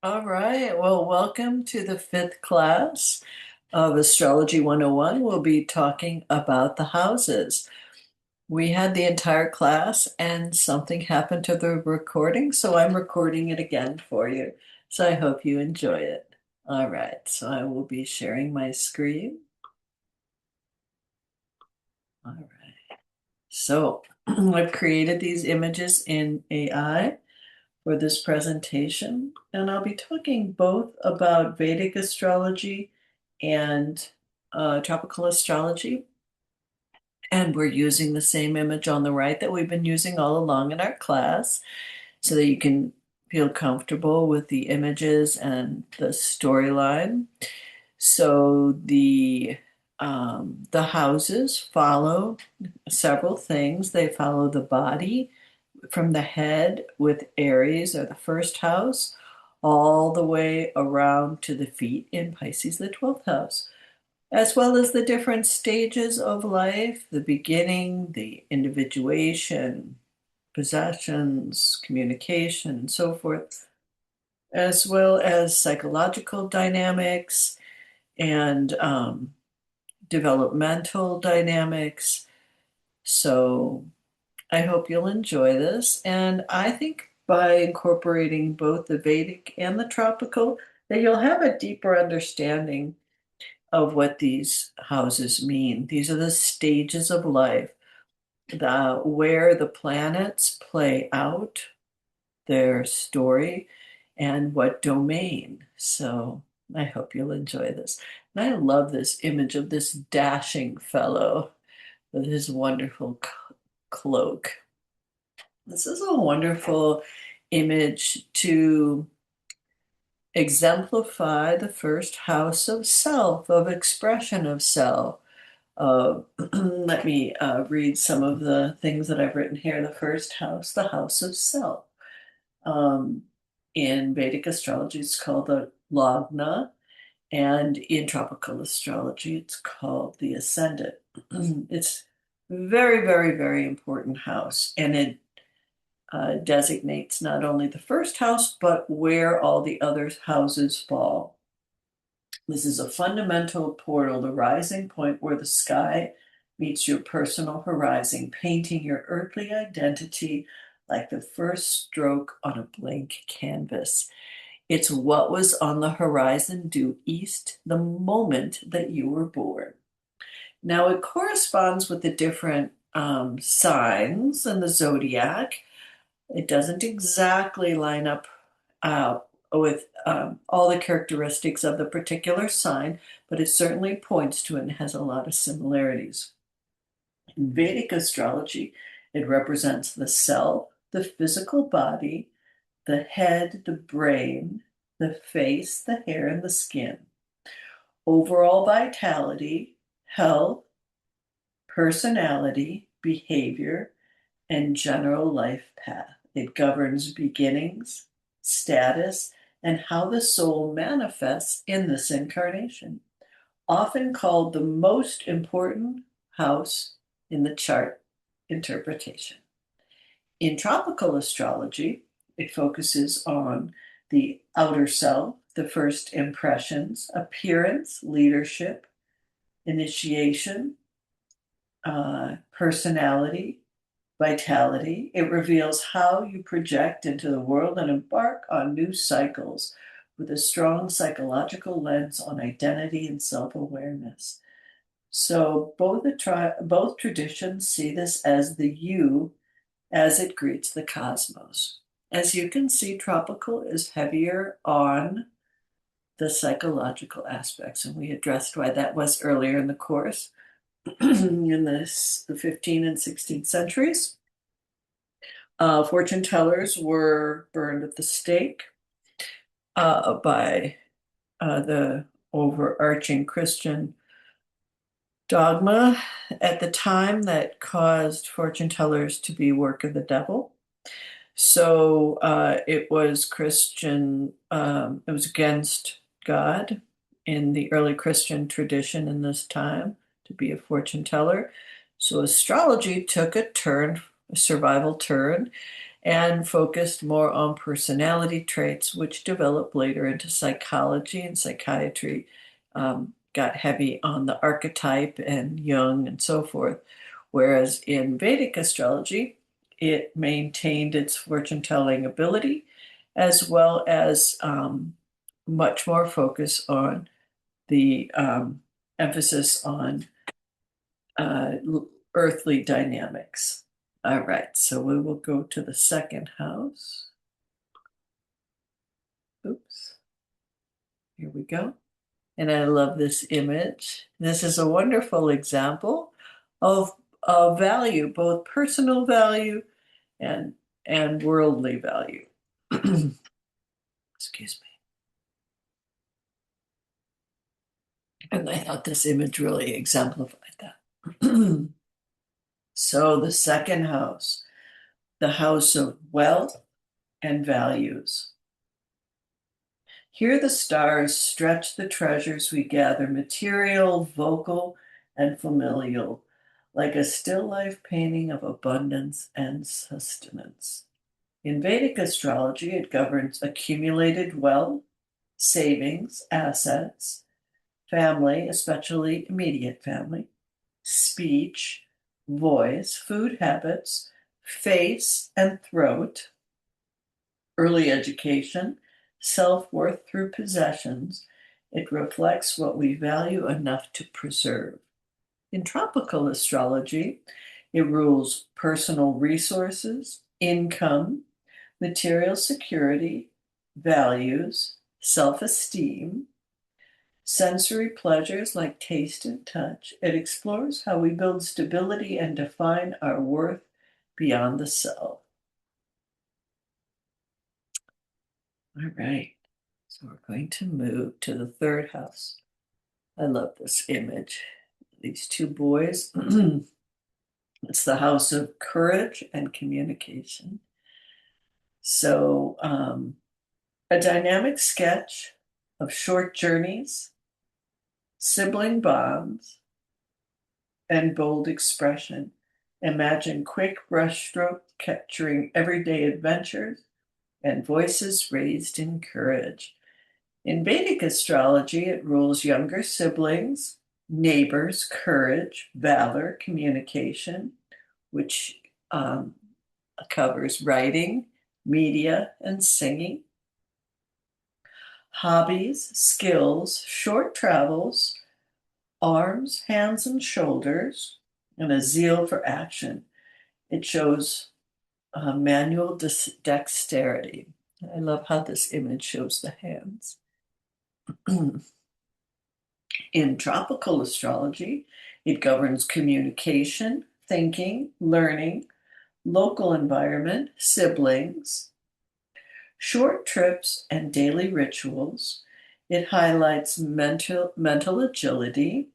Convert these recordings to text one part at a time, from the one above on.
All right. Well, welcome to the fifth class of Astrology 101. We'll be talking about the houses. We had the entire class and something happened to the recording, so I'm recording it again for you. So I hope you enjoy it. All right. So I will be sharing my screen. All right. So I've created these images in AI for this presentation, and I'll be talking both about Vedic astrology and tropical astrology. And we're using the same image on the right that we've been using all along in our class so that you can feel comfortable with the images and the storyline. So the houses follow several things. They follow the body from the head with Aries or the first house, all the way around to the feet in Pisces, the 12th house, as well as the different stages of life, the beginning, the individuation, possessions, communication, and so forth, as well as psychological dynamics and developmental dynamics. So I hope you'll enjoy this. And I think by incorporating both the Vedic and the tropical, that you'll have a deeper understanding of what these houses mean. These are the stages of life, where the planets play out their story and what domain. So I hope you'll enjoy this. And I love this image of this dashing fellow with his wonderful cloak. This is a wonderful image to exemplify the first house of self, of expression of self. Let me read some of the things that I've written here. The first house, the house of self. Um, in Vedic astrology, it's called the Lagna, and in tropical astrology, it's called the Ascendant. It's very, very, very important house, and it designates not only the first house, but where all the other houses fall. This is a fundamental portal, the rising point where the sky meets your personal horizon, painting your earthly identity like the first stroke on a blank canvas. It's what was on the horizon due east the moment that you were born. Now, it corresponds with the different signs in the zodiac. It doesn't exactly line up uh, with all the characteristics of the particular sign, but it certainly points to it and has a lot of similarities. In Vedic astrology, it represents the self, the physical body, the head, the brain, the face, the hair, and the skin. Overall vitality, health, personality, behavior, and general life path. It governs beginnings, status, and how the soul manifests in this incarnation, often called the most important house in the chart interpretation. In tropical astrology, it focuses on the outer self, the first impressions, appearance, leadership, initiation, personality, vitality. It reveals how you project into the world and embark on new cycles with a strong psychological lens on identity and self-awareness. So both traditions see this as the you as it greets the cosmos. As you can see, tropical is heavier on the psychological aspects, and we addressed why that was earlier in the course. In the 15th and 16th centuries, fortune tellers were burned at the stake by the overarching Christian dogma at the time that caused fortune tellers to be work of the devil. So it was Christian, it was against God in the early Christian tradition in this time to be a fortune teller. So astrology took a turn, a survival turn, and focused more on personality traits, which developed later into psychology and psychiatry. Got heavy on the archetype and Jung and so forth. Whereas in Vedic astrology, it maintained its fortune telling ability as well as much more focus on the emphasis on uh, earthly dynamics. All right, so we will go to the second house. Oops, here we go. And I love this image. This is a wonderful example of value, both personal value and worldly value. Excuse me. And I thought this image really exemplified that. So the second house, the house of wealth and values. Here the stars stretch the treasures we gather, material, vocal, and familial, like a still life painting of abundance and sustenance. In Vedic astrology, it governs accumulated wealth, savings, assets, family, especially immediate family, speech, voice, food habits, face and throat, early education, self-worth through possessions. It reflects what we value enough to preserve. In tropical astrology, it rules personal resources, income, material security, values, self-esteem, sensory pleasures like taste and touch. It explores how we build stability and define our worth beyond the self. All right, so we're going to move to the third house. I love this image. These two boys. It's the house of courage and communication. So, a dynamic sketch of short journeys, sibling bonds, and bold expression. Imagine quick brushstroke capturing everyday adventures and voices raised in courage. In Vedic astrology, it rules younger siblings, neighbors, courage, valor, communication, which covers writing, media, and singing, hobbies, skills, short travels, arms, hands, and shoulders, and a zeal for action. It shows manual dexterity. I love how this image shows the hands. In tropical astrology, it governs communication, thinking, learning, local environment, siblings, short trips, and daily rituals. It highlights mental agility,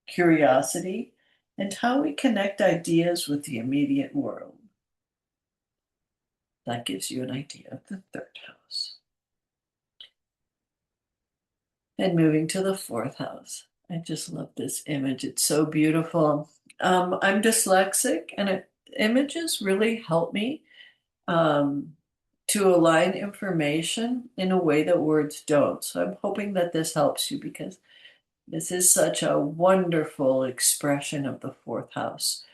curiosity, and how we connect ideas with the immediate world. That gives you an idea of the third house. And moving to the fourth house. I just love this image. It's so beautiful. I'm dyslexic, and images really help me to align information in a way that words don't. So I'm hoping that this helps you, because this is such a wonderful expression of the fourth house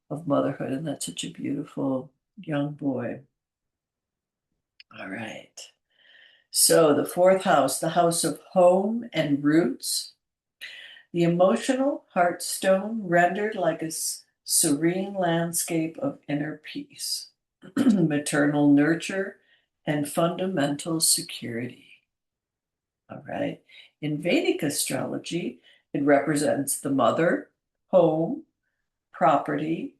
of motherhood, and that's such a beautiful young boy. All right. So the fourth house, the house of home and roots, the emotional heartstone rendered like a serene landscape of inner peace, maternal nurture, and fundamental security. All right. In Vedic astrology, it represents the mother, home, property,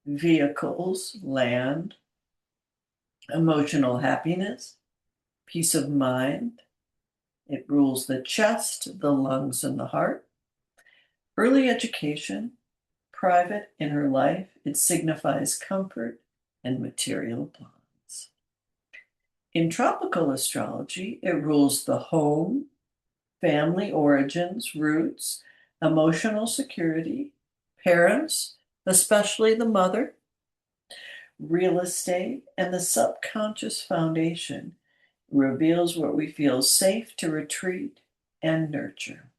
vehicles, land, emotional happiness, peace of mind. It rules the chest, the lungs, and the heart. Early education, private inner life. It signifies comfort and material bonds. In tropical astrology, it rules the home, family origins, roots, emotional security, parents, especially the mother, real estate, and the subconscious foundation. Reveals where we feel safe to retreat and nurture.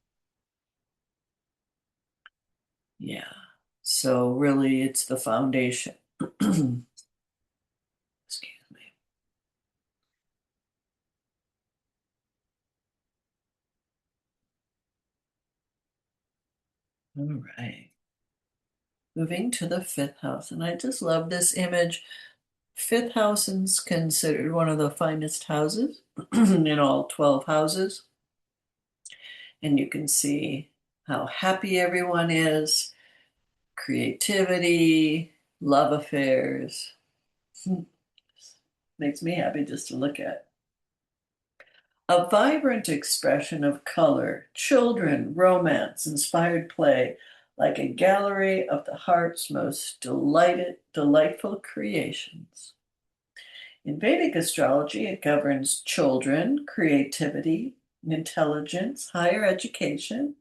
Yeah. So really it's the foundation. Excuse me. All right. Moving to the fifth house. And I just love this image. Fifth house is considered one of the finest houses in all 12 houses. And you can see how happy everyone is, creativity, love affairs. Makes me happy just to look at. A vibrant expression of color, children, romance, inspired play, like a gallery of the heart's most delightful creations. In Vedic astrology, it governs children, creativity, intelligence, higher education,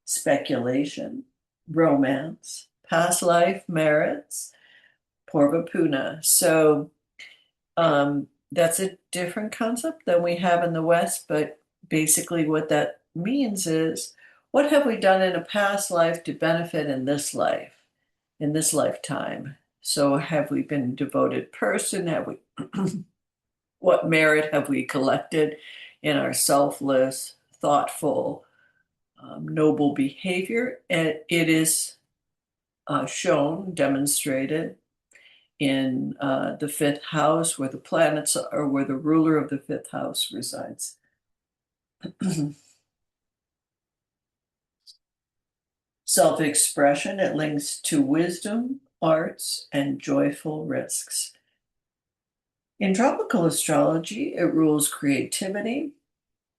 speculation, romance, past life merits, Purva. So that's a different concept than we have in the West, but basically what that means is what have we done in a past life to benefit in this life, in this lifetime? So have we been a devoted person? Have we what merit have we collected in our selfless, thoughtful, noble behavior? And it is shown, demonstrated in the fifth house, where the planets are, where the ruler of the fifth house resides. Self-expression, it links to wisdom, arts, and joyful risks. In tropical astrology, it rules creativity,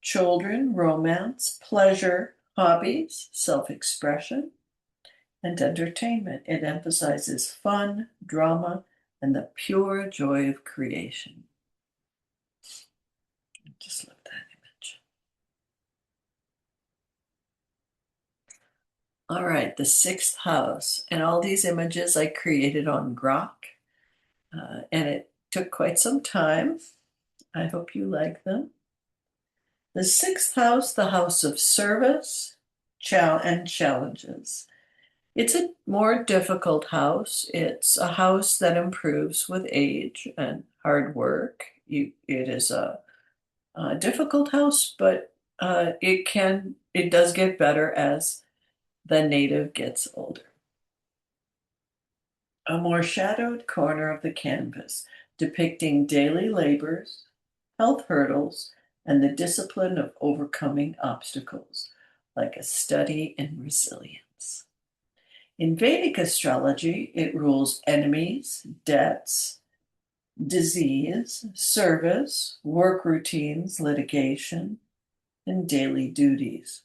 children, romance, pleasure, hobbies, self-expression, and entertainment. It emphasizes fun, drama, and the pure joy of creation. I just love that image. All right, the sixth house. And all these images I created on Grok, and it took quite some time. I hope you like them. The sixth house, the house of service and challenges. It's a more difficult house. It's a house that improves with age and hard work. It is a difficult house, but it does get better as the native gets older. A more shadowed corner of the canvas, depicting daily labors, health hurdles, and the discipline of overcoming obstacles, like a study in resilience. In Vedic astrology, it rules enemies, debts, disease, service, work routines, litigation, and daily duties.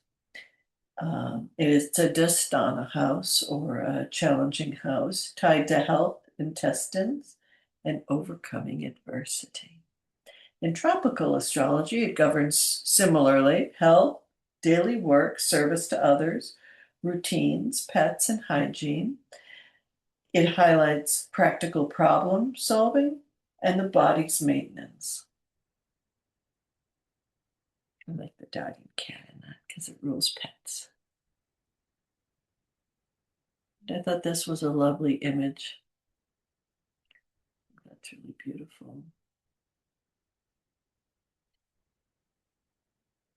It is a Dastana house, or a challenging house, tied to health, intestines, and overcoming adversity. In tropical astrology, it governs similarly health, daily work, service to others, routines, pets, and hygiene. It highlights practical problem solving and the body's maintenance. I like the dog and cat in that because it rules pets. I thought this was a lovely image. That's really beautiful.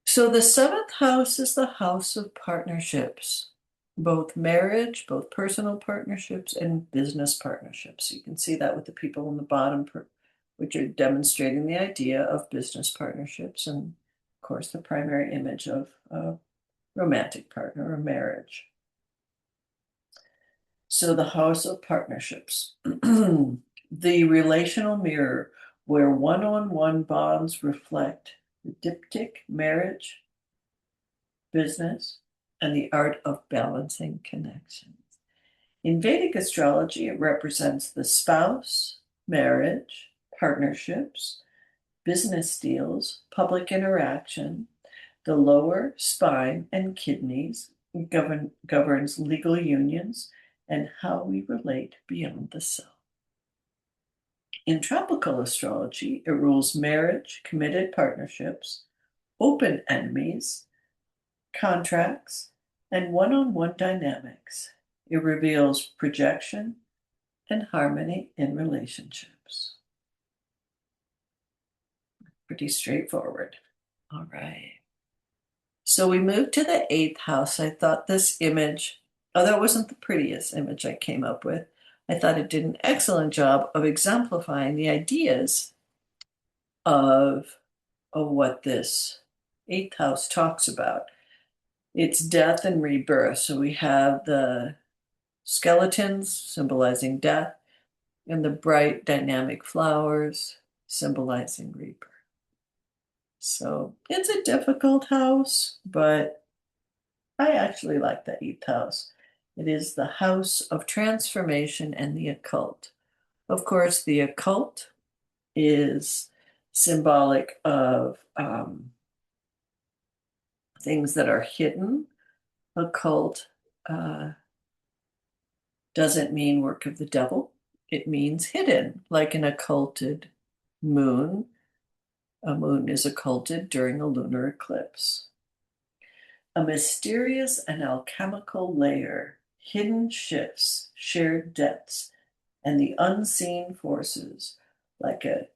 So the seventh house is the house of partnerships, both marriage, both personal partnerships and business partnerships. You can see that with the people on the bottom, which are demonstrating the idea of business partnerships, and of course the primary image of a romantic partner or marriage. So the house of partnerships, the relational mirror, where one-on-one bonds reflect the diptych, marriage, business, and the art of balancing connections. In Vedic astrology, it represents the spouse, marriage, partnerships, business deals, public interaction, the lower spine and kidneys, governs legal unions and how we relate beyond the self. In tropical astrology, it rules marriage, committed partnerships, open enemies, contracts, and one-on-one dynamics. It reveals projection and harmony in relationships. Pretty straightforward. All right. So we moved to the eighth house. I thought this image, although it wasn't the prettiest image I came up with, I thought it did an excellent job of exemplifying the ideas of, of what this eighth house talks about. It's death and rebirth. So we have the skeletons symbolizing death and the bright dynamic flowers symbolizing rebirth. So it's a difficult house, but I actually like the eighth house. It is the house of transformation and the occult. Of course, the occult is symbolic of things that are hidden. Occult doesn't mean work of the devil. It means hidden, like an occulted moon. A moon is occulted during a lunar eclipse. A mysterious and alchemical layer, hidden shifts, shared depths, and the unseen forces, like a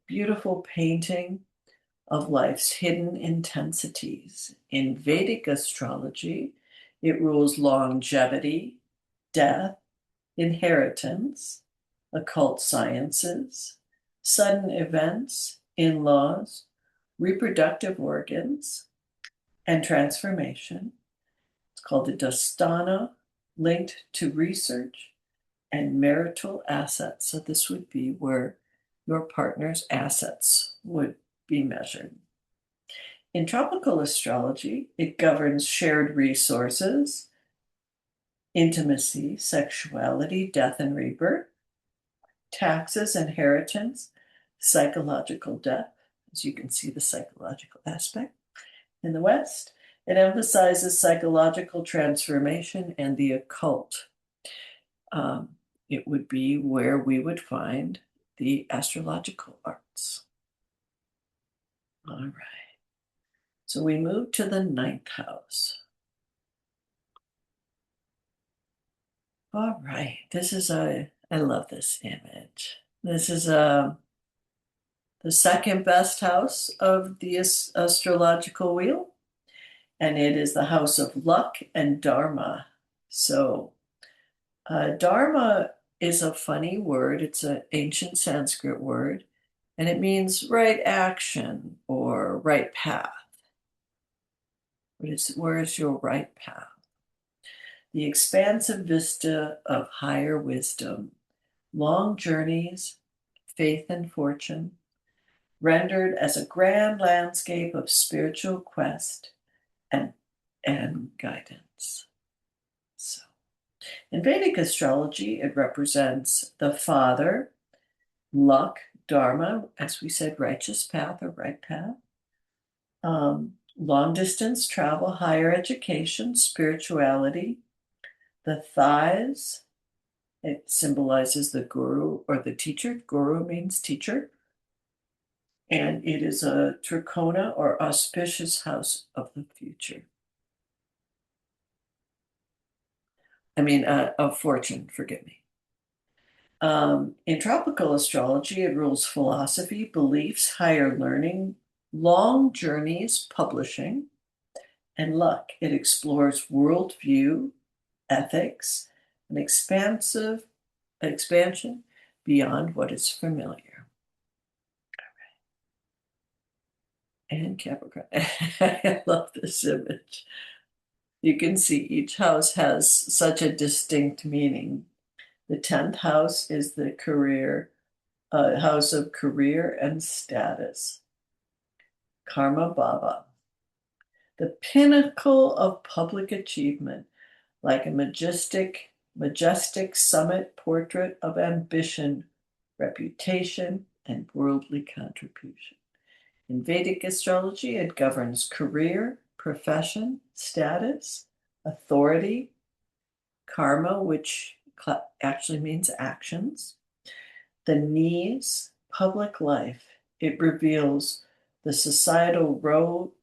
beautiful painting of life's hidden intensities. In Vedic astrology, it rules longevity, death, inheritance, occult sciences, sudden events, in-laws, reproductive organs, and transformation. It's called the Dastana, linked to research and marital assets. So this would be where your partner's assets would be measured. In tropical astrology, it governs shared resources, intimacy, sexuality, death and rebirth, taxes, inheritance, psychological death. As you can see, the psychological aspect. In the West, it emphasizes psychological transformation and the occult. It would be where we would find the astrological arts. All right. So we move to the ninth house. All right. I love this image. This is the second best house of the astrological wheel, and it is the house of luck and dharma. So dharma is a funny word. It's an ancient Sanskrit word, and it means right action or right path. Where is your right path? The expansive vista of higher wisdom, long journeys, faith and fortune, rendered as a grand landscape of spiritual quest and, and guidance. So, in Vedic astrology, it represents the father, luck, dharma, as we said, righteous path or right path, long distance travel, higher education, spirituality, the thighs. It symbolizes the guru or the teacher. Guru means teacher. And it is a trikona or auspicious house of the future. Of fortune, forgive me. In tropical astrology, it rules philosophy, beliefs, higher learning, long journeys, publishing, and luck. It explores worldview, ethics, an expansion beyond what is familiar. And Capricorn. I love this image. You can see each house has such a distinct meaning. The 10th house is the house of career and status. Karma Bhava, the pinnacle of public achievement, like a majestic summit portrait of ambition, reputation, and worldly contribution. In Vedic astrology, it governs career, profession, status, authority, karma, which actually means actions, The knees, public life. It reveals the societal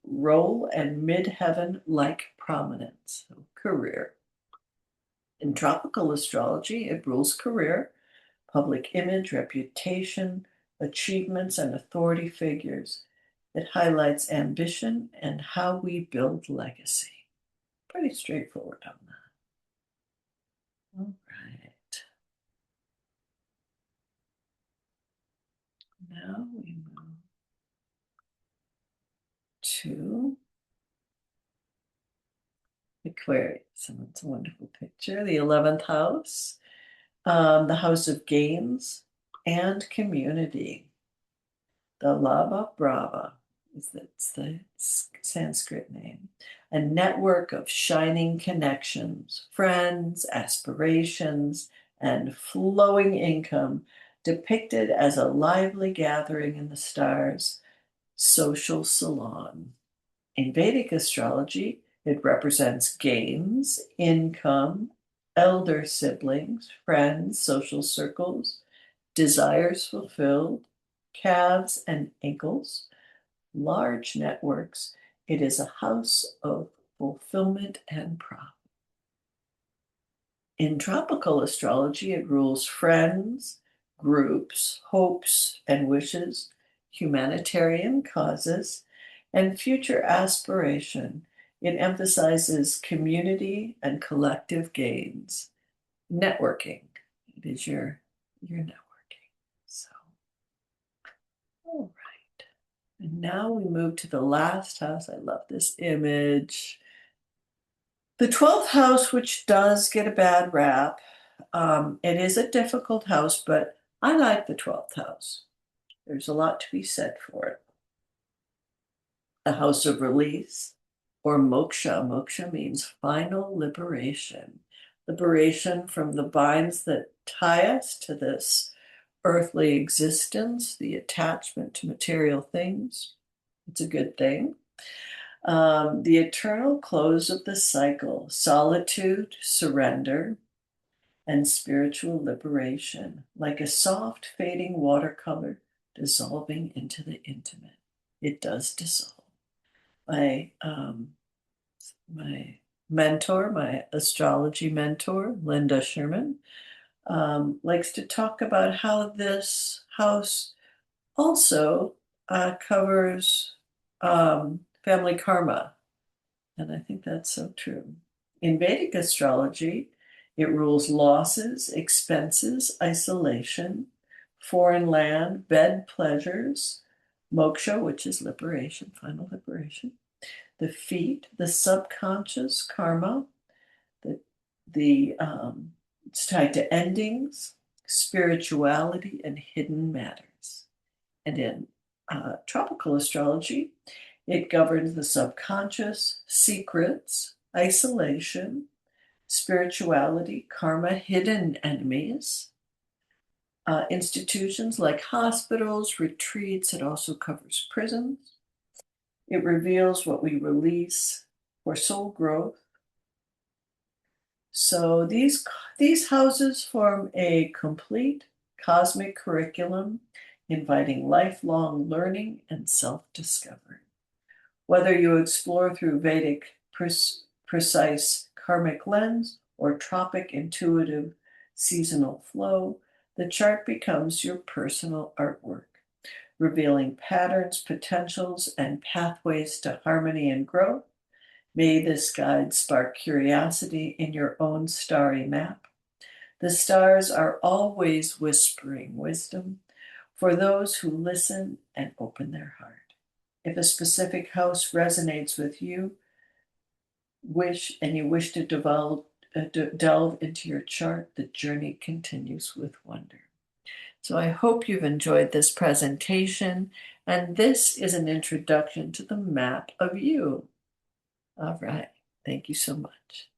role and midheaven-like prominence. So, career. In tropical astrology, it rules career, public image, reputation, achievements, and authority figures. It highlights ambition and how we build legacy. Pretty straightforward on that. All right. Now we move to Aquarius. And it's a wonderful picture. The 11th house, the house of gains and community. The Lava Brava is the Sanskrit name. A network of shining connections, friends, aspirations, and flowing income depicted as a lively gathering in the stars, social salon. In Vedic astrology, it represents gains, income, elder siblings, friends, social circles, desires fulfilled, calves and ankles, large networks. It is a house of fulfillment and profit. In tropical astrology, it rules friends, groups, hopes and wishes, humanitarian causes, and future aspiration. It emphasizes community and collective gains. Networking. It is your networking. So, all right. And now we move to the last house. I love this image. The 12th house, which does get a bad rap. It is a difficult house, but I like the 12th house. There's a lot to be said for it. A house of release or moksha. Moksha means final liberation. Liberation from the binds that tie us to this earthly existence, the attachment to material things. It's a good thing. The eternal close of the cycle, solitude, surrender, and spiritual liberation, like a soft fading watercolor dissolving into the intimate. It does dissolve. My mentor, my astrology mentor, Linda Sherman, likes to talk about how this house also covers family karma. And I think that's so true. In Vedic astrology, it rules losses, expenses, isolation, foreign land, bed pleasures, moksha, which is liberation, final liberation, the feet, the subconscious karma, the it's tied to endings, spirituality, and hidden matters. And in tropical astrology, it governs the subconscious, secrets, isolation, spirituality, karma, hidden enemies, institutions like hospitals, retreats. It also covers prisons. It reveals what we release for soul growth. So these houses form a complete cosmic curriculum, inviting lifelong learning and self-discovery. Whether you explore through Vedic precise karmic lens or tropic intuitive seasonal flow, the chart becomes your personal artwork, revealing patterns, potentials, and pathways to harmony and growth. May this guide spark curiosity in your own starry map. The stars are always whispering wisdom for those who listen and open their heart. If a specific house resonates with you, you wish to delve into your chart, the journey continues with wonder. So I hope you've enjoyed this presentation, and this is an introduction to the map of you. All right. Thank you so much.